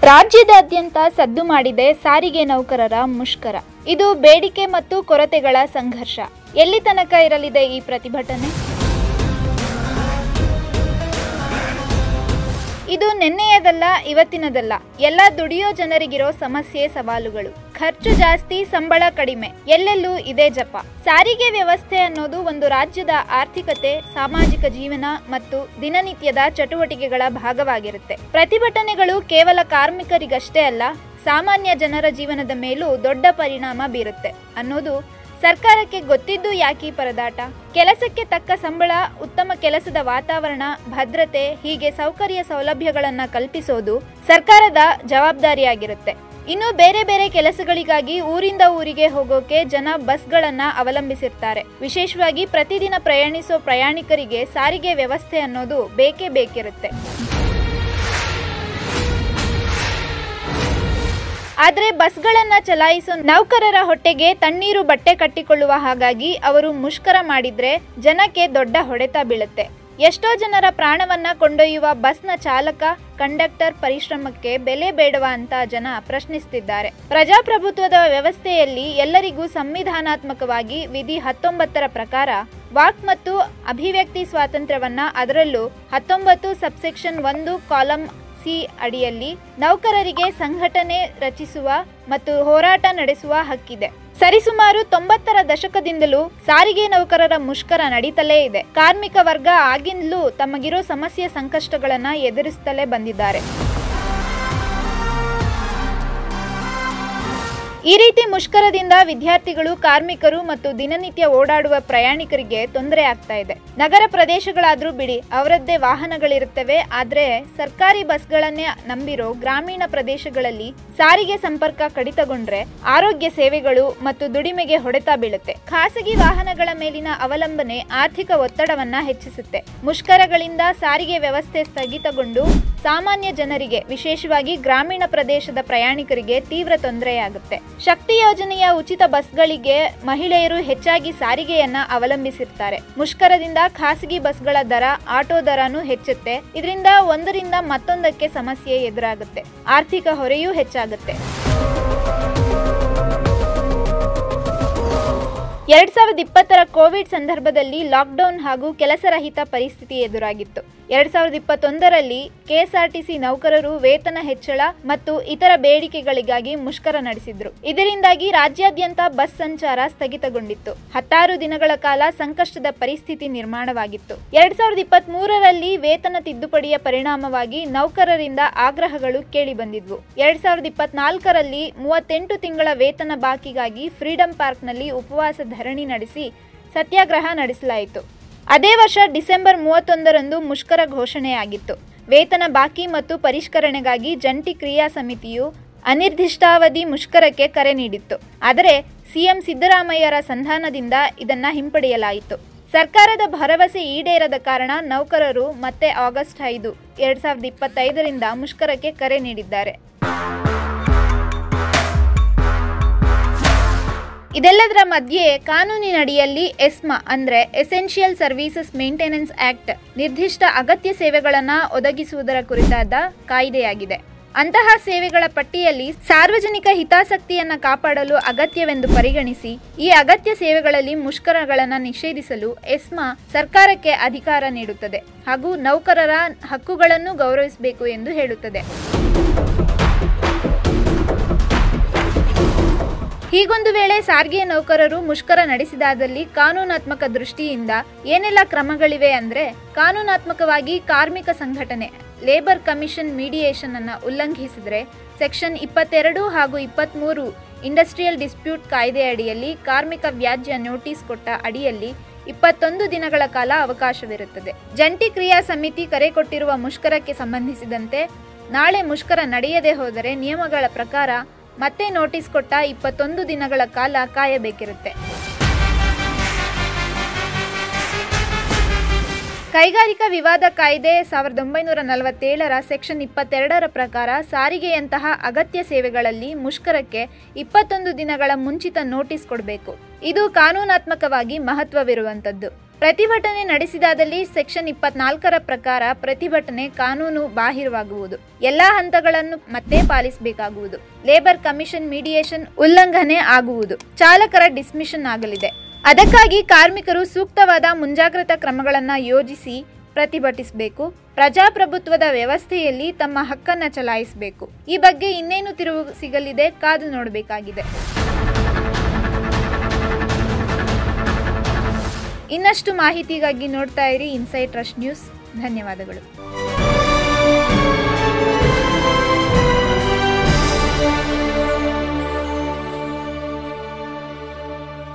ರಾಜ್ಯದಾದ್ಯಂತ ಸದ್ದು ಮಾಡಿದೆ ಸಾರಿಗೆ ನೌಕರರ ಮುಷ್ಕರ. ಇದು ಬೇಡಿಕೆ ಮತ್ತು ಕೊರತೆಗಳ ಸಂಘರ್ಷ. ಎಲ್ಲಿ ತನಕ ಇರಲಿದೆ ಈ ಪ್ರತಿಭಟನೆ? ಇದು ನಿನ್ನೆಯದಲ್ಲ, ಇವತ್ತಿನದಲ್ಲ. ಎಲ್ಲ ದುಡಿಯೋ ಜನರಿಗಿರೋ ಸಮಸ್ಯೆ, ಸವಾಲುಗಳು. ಖರ್ಚು ಜಾಸ್ತಿ, ಸಂಬಳ ಕಡಿಮೆ, ಎಲ್ಲೆಲ್ಲೂ ಇದೇ ಜಪ. ಸಾರಿಗೆ ವ್ಯವಸ್ಥೆ ಅನ್ನೋದು ಒಂದು ರಾಜ್ಯದ ಆರ್ಥಿಕತೆ, ಸಾಮಾಜಿಕ ಜೀವನ ಮತ್ತು ದಿನನಿತ್ಯದ ಚಟುವಟಿಕೆಗಳ ಭಾಗವಾಗಿರುತ್ತೆ. ಪ್ರತಿಭಟನೆಗಳು ಕೇವಲ ಕಾರ್ಮಿಕರಿಗಷ್ಟೇ ಅಲ್ಲ, ಸಾಮಾನ್ಯ ಜನರ ಜೀವನದ ಮೇಲೂ ದೊಡ್ಡ ಪರಿಣಾಮ ಬೀರುತ್ತೆ ಅನ್ನೋದು ಸರ್ಕಾರಕ್ಕೆ ಗೊತ್ತಿದ್ದು ಯಾಕೀ ಪರದಾಟ? ಕೆಲಸಕ್ಕೆ ತಕ್ಕ ಸಂಬಳ, ಉತ್ತಮ ಕೆಲಸದ ವಾತಾವರಣ, ಭದ್ರತೆ, ಹೀಗೆ ಸೌಕರ್ಯ ಸೌಲಭ್ಯಗಳನ್ನು ಕಲ್ಪಿಸೋದು ಸರ್ಕಾರದ ಜವಾಬ್ದಾರಿಯಾಗಿರುತ್ತೆ. ಇನ್ನು ಬೇರೆ ಬೇರೆ ಕೆಲಸಗಳಿಗಾಗಿ ಊರಿಂದ ಊರಿಗೆ ಹೋಗೋಕೆ ಜನ ಬಸ್ಗಳನ್ನು ಅವಲಂಬಿಸಿರ್ತಾರೆ. ವಿಶೇಷವಾಗಿ ಪ್ರತಿದಿನ ಪ್ರಯಾಣಿಸೋ ಪ್ರಯಾಣಿಕರಿಗೆ ಸಾರಿಗೆ ವ್ಯವಸ್ಥೆ ಅನ್ನೋದು ಬೇಕೇ ಬೇಕಿರುತ್ತೆ. ಆದರೆ ಬಸ್ಗಳನ್ನು ಚಲಾಯಿಸೋ ನೌಕರರ ಹೊಟ್ಟೆಗೆ ತಣ್ಣೀರು ಬಟ್ಟೆ ಕಟ್ಟಿಕೊಳ್ಳುವ ಹಾಗಾಗಿ ಅವರು ಮುಷ್ಕರ ಮಾಡಿದ್ರೆ ಜನಕ್ಕೆ ದೊಡ್ಡ ಹೊಡೆತ ಬೀಳುತ್ತೆ. ಎಷ್ಟೋ ಜನರ ಪ್ರಾಣವನ್ನ ಕೊಂಡೊಯ್ಯುವ ಬಸ್ನ ಚಾಲಕ, ಕಂಡಕ್ಟರ್ ಪರಿಶ್ರಮಕ್ಕೆ ಬೆಲೆ ಬೇಡವಾ ಅಂತ ಜನ ಪ್ರಶ್ನಿಸುತ್ತಿದ್ದಾರೆ. ಪ್ರಜಾಪ್ರಭುತ್ವದ ವ್ಯವಸ್ಥೆಯಲ್ಲಿ ಎಲ್ಲರಿಗೂ ಸಂವಿಧಾನಾತ್ಮಕವಾಗಿ ವಿಧಿ 19ರ ಪ್ರಕಾರ ವಾಕ್ ಮತ್ತು ಅಭಿವ್ಯಕ್ತಿ ಸ್ವಾತಂತ್ರ್ಯವನ್ನ, ಅದರಲ್ಲೂ 19 ಸಬ್ಸೆಕ್ಷನ್ 1 ಕಾಲಂ ಸಿ ಅಡಿಯಲ್ಲಿ ನೌಕರರಿಗೆ ಸಂಘಟನೆ ರಚಿಸುವ ಮತ್ತು ಹೋರಾಟ ನಡೆಸುವ ಹಕ್ಕಿದೆ. ಸರಿಸುಮಾರು 90ರ ದಶಕದಿಂದಲೂ ಸಾರಿಗೆ ನೌಕರರ ಮುಷ್ಕರ ನಡೀತಲೇ ಇದೆ. ಕಾರ್ಮಿಕ ವರ್ಗ ಆಗಿಂದಲೂ ತಮಗಿರೋ ಸಮಸ್ಯೆ, ಸಂಕಷ್ಟಗಳನ್ನು ಎದುರಿಸುತ್ತಲೇ ಬಂದಿದ್ದಾರೆ. ಈ ರೀತಿ ಮುಷ್ಕರದಿಂದ ವಿದ್ಯಾರ್ಥಿಗಳು, ಕಾರ್ಮಿಕರು ಮತ್ತು ದಿನನಿತ್ಯ ಓಡಾಡುವ ಪ್ರಯಾಣಿಕರಿಗೆ ತೊಂದರೆ ಆಗ್ತಾ ಇದೆ. ನಗರ ಪ್ರದೇಶಗಳಾದ್ರೂ ಬಿಡಿ, ಅವರದ್ದೇ ವಾಹನಗಳಿರುತ್ತವೆ. ಆದರೆ ಸರ್ಕಾರಿ ಬಸ್ಗಳನ್ನೇ ನಂಬಿರೋ ಗ್ರಾಮೀಣ ಪ್ರದೇಶಗಳಲ್ಲಿ ಸಾರಿಗೆ ಸಂಪರ್ಕ ಕಡಿತಗೊಂಡ್ರೆ ಆರೋಗ್ಯ ಸೇವೆಗಳು ಮತ್ತು ದುಡಿಮೆಗೆ ಹೊಡೆತ ಬೀಳುತ್ತೆ. ಖಾಸಗಿ ವಾಹನಗಳ ಮೇಲಿನ ಅವಲಂಬನೆ ಆರ್ಥಿಕ ಒತ್ತಡವನ್ನ ಹೆಚ್ಚಿಸುತ್ತೆ. ಮುಷ್ಕರಗಳಿಂದ ಸಾರಿಗೆ ವ್ಯವಸ್ಥೆ ಸ್ಥಗಿತಗೊಂಡು ಸಾಮಾನ್ಯ ಜನರಿಗೆ, ವಿಶೇಷವಾಗಿ ಗ್ರಾಮೀಣ ಪ್ರದೇಶದ ಪ್ರಯಾಣಿಕರಿಗೆ ತೀವ್ರ ತೊಂದರೆಯಾಗುತ್ತೆ. ಶಕ್ತಿ ಯೋಜನೆಯ ಉಚಿತ ಬಸ್ಗಳಿಗೆ ಮಹಿಳೆಯರು ಹೆಚ್ಚಾಗಿ ಸಾರಿಗೆಯನ್ನ ಅವಲಂಬಿಸಿರ್ತಾರೆ. ಮುಷ್ಕರದಿಂದ ಖಾಸಗಿ ಬಸ್ಗಳ ದರ, ಆಟೋ ದರನೂ ಹೆಚ್ಚುತ್ತೆ. ಇದರಿಂದ ಒಂದರಿಂದ ಮತ್ತೊಂದಕ್ಕೆ ಸಮಸ್ಯೆ ಎದುರಾಗುತ್ತೆ. ಆರ್ಥಿಕ ಹೊರೆಯೂ ಹೆಚ್ಚಾಗುತ್ತೆ. 2020ರ ಕೋವಿಡ್ ಸಂದರ್ಭದಲ್ಲಿ ಲಾಕ್ಡೌನ್ ಹಾಗೂ ಕೆಲಸರಹಿತ ಪರಿಸ್ಥಿತಿ ಎದುರಾಗಿತ್ತು. 2021ರಲ್ಲಿ ಕೆಎಸ್ಆರ್ಟಿಸಿ ನೌಕರರು ವೇತನ ಹೆಚ್ಚಳ ಮತ್ತು ಇತರ ಬೇಡಿಕೆಗಳಿಗಾಗಿ ಮುಷ್ಕರ ನಡೆಸಿದ್ರು. ಇದರಿಂದಾಗಿ ರಾಜ್ಯಾದ್ಯಂತ ಬಸ್ ಸಂಚಾರ ಸ್ಥಗಿತಗೊಂಡಿತ್ತು. 16 ದಿನಗಳ ಕಾಲ ಸಂಕಷ್ಟದ ಪರಿಸ್ಥಿತಿ ನಿರ್ಮಾಣವಾಗಿತ್ತು. 2023ರಲ್ಲಿ ವೇತನ ತಿದ್ದುಪಡಿಯ ಪರಿಣಾಮವಾಗಿ ನೌಕರರಿಂದ ಆಗ್ರಹಗಳು ಕೇಳಿಬಂದಿದ್ವು. 2024ರಲ್ಲಿ 38 ತಿಂಗಳ ವೇತನ ಬಾಕಿಗಾಗಿ ಫ್ರೀಡಂ ಪಾರ್ಕ್ನಲ್ಲಿ ಉಪವಾಸ ಧರಣಿ ನಡೆಸಿ ಸತ್ಯಾಗ್ರಹ ನಡೆಸಲಾಯಿತು. ಅದೇ ವರ್ಷ ಡಿಸೆಂಬರ್ 31ರಂದು ಮುಷ್ಕರ ಘೋಷಣೆಯಾಗಿತ್ತು. ವೇತನ ಬಾಕಿ ಮತ್ತು ಪರಿಷ್ಕರಣೆಗಾಗಿ ಜಂಟಿ ಕ್ರಿಯಾ ಸಮಿತಿಯು ಅನಿರ್ದಿಷ್ಟಾವಧಿ ಮುಷ್ಕರಕ್ಕೆ ಕರೆ ನೀಡಿತ್ತು. ಆದರೆ ಸಿಎಂ ಸಿದ್ದರಾಮಯ್ಯರ ಸಂಧಾನದಿಂದ ಇದನ್ನು ಹಿಂಪಡೆಯಲಾಯಿತು. ಸರ್ಕಾರದ ಭರವಸೆ ಈಡೇರದ ಕಾರಣ ನೌಕರರು ಮತ್ತೆ ಆಗಸ್ಟ್ 5, 2025ರಿಂದ ಮುಷ್ಕರಕ್ಕೆ ಕರೆ ನೀಡಿದ್ದಾರೆ. ಇದೆಲ್ಲದರ ಮಧ್ಯೆ ಕಾನೂನಿನಡಿಯಲ್ಲಿ ಎಸ್ಮಾ ಅಂದರೆ ಎಸೆನ್ಷಿಯಲ್ ಸರ್ವಿಸಸ್ ಮೇಂಟೆನೆನ್ಸ್ ಆಕ್ಟ್ ನಿರ್ದಿಷ್ಟ ಅಗತ್ಯ ಸೇವೆಗಳನ್ನು ಒದಗಿಸುವುದರ ಕುರಿತಾದ ಕಾಯ್ದೆಯಾಗಿದೆ. ಅಂತಹ ಸೇವೆಗಳ ಪಟ್ಟಿಯಲ್ಲಿ ಸಾರ್ವಜನಿಕ ಹಿತಾಸಕ್ತಿಯನ್ನು ಕಾಪಾಡಲು ಅಗತ್ಯವೆಂದು ಪರಿಗಣಿಸಿ ಈ ಅಗತ್ಯ ಸೇವೆಗಳಲ್ಲಿ ಮುಷ್ಕರಗಳನ್ನು ನಿಷೇಧಿಸಲು ಎಸ್ಮಾ ಸರ್ಕಾರಕ್ಕೆ ಅಧಿಕಾರ ನೀಡುತ್ತದೆ ಹಾಗೂ ನೌಕರರ ಹಕ್ಕುಗಳನ್ನು ಗೌರವಿಸಬೇಕು ಎಂದು ಹೇಳುತ್ತದೆ. ಹೀಗೊಂದು ವೇಳೆ ಸಾರಿಗೆ ನೌಕರರು ಮುಷ್ಕರ ನಡೆಸಿದಾದಲ್ಲಿ ಕಾನೂನಾತ್ಮಕ ದೃಷ್ಟಿಯಿಂದ ಏನೆಲ್ಲ ಕ್ರಮಗಳಿವೆ ಅಂದರೆ, ಕಾನೂನಾತ್ಮಕವಾಗಿ ಕಾರ್ಮಿಕ ಸಂಘಟನೆ ಲೇಬರ್ ಕಮಿಷನ್ ಮೀಡಿಯೇಷನ್ ಅನ್ನು ಉಲ್ಲಂಘಿಸಿದರೆ ಸೆಕ್ಷನ್ 22 ಹಾಗೂ 23 ಇಂಡಸ್ಟ್ರಿಯಲ್ ಡಿಸ್ಪ್ಯೂಟ್ ಕಾಯ್ದೆ ಅಡಿಯಲ್ಲಿ ಕಾರ್ಮಿಕ ವ್ಯಾಜ್ಯ ನೋಟಿಸ್ ಕೊಟ್ಟ ಅಡಿಯಲ್ಲಿ 21 ದಿನಗಳ ಕಾಲ ಅವಕಾಶವಿರುತ್ತದೆ. ಜಂಟಿ ಕ್ರಿಯಾ ಸಮಿತಿ ಕರೆ ಕೊಟ್ಟಿರುವ ಮುಷ್ಕರಕ್ಕೆ ಸಂಬಂಧಿಸಿದಂತೆ ನಾಳೆ ಮುಷ್ಕರ ನಡೆಯದೇ ಹೋದರೆ ನಿಯಮಗಳ ಪ್ರಕಾರ ಮತ್ತೆ ನೋಟಿಸ್ ಕೊಟ್ಟ 21 ದಿನಗಳ ಕಾಲ ಕಾಯಬೇಕಿರುತ್ತೆ. ಕೈಗಾರಿಕಾ ವಿವಾದ ಕಾಯ್ದೆ 1947ರ ಸೆಕ್ಷನ್ 22ರ ಪ್ರಕಾರ ಸಾರಿಗೆಯಂತಹ ಅಗತ್ಯ ಸೇವೆಗಳಲ್ಲಿ ಮುಷ್ಕರಕ್ಕೆ 21 ದಿನಗಳ ಮುಂಚಿತ ನೋಟಿಸ್ ಕೊಡಬೇಕು. ಇದು ಕಾನೂನಾತ್ಮಕವಾಗಿ ಮಹತ್ವವಿರುವಂಥದ್ದು. ಪ್ರತಿಭಟನೆ ನಡೆಸಿದಾದಲ್ಲಿ ಸೆಕ್ಷನ್ 24ರ ಪ್ರಕಾರ ಪ್ರತಿಭಟನೆ ಕಾನೂನು ಬಾಹಿರವಾಗುವುದು. ಎಲ್ಲಾ ಹಂತಗಳನ್ನು ಮತ್ತೆ ಪಾಲಿಸಬೇಕಾಗುವುದು. ಲೇಬರ್ ಕಮಿಷನ್ ಮೀಡಿಯೇಷನ್ ಉಲ್ಲಂಘನೆ ಆಗುವುದು. ಚಾಲಕರ ಡಿಸ್ಮಿಷನ್ ಆಗಲಿದೆ. ಅದಕ್ಕಾಗಿ ಕಾರ್ಮಿಕರು ಸೂಕ್ತವಾದ ಮುಂಜಾಗ್ರತಾ ಕ್ರಮಗಳನ್ನು ಯೋಜಿಸಿ ಪ್ರತಿಭಟಿಸಬೇಕು. ಪ್ರಜಾಪ್ರಭುತ್ವದ ವ್ಯವಸ್ಥೆಯಲ್ಲಿ ತಮ್ಮ ಹಕ್ಕನ್ನು ಚಲಾಯಿಸಬೇಕು. ಈ ಬಗ್ಗೆ ಇನ್ನೇನು ತಿರುವು ಸಿಗಲಿದೆ ಕಾದು ನೋಡಬೇಕಾಗಿದೆ. ಇನ್ನಷ್ಟು ಮಾಹಿತಿಗಾಗಿ ನೋಡ್ತಾ ಇರಿ ಇನ್ಸೈಡ್ ರಶ್ ನ್ಯೂಸ್. ಧನ್ಯವಾದಗಳು.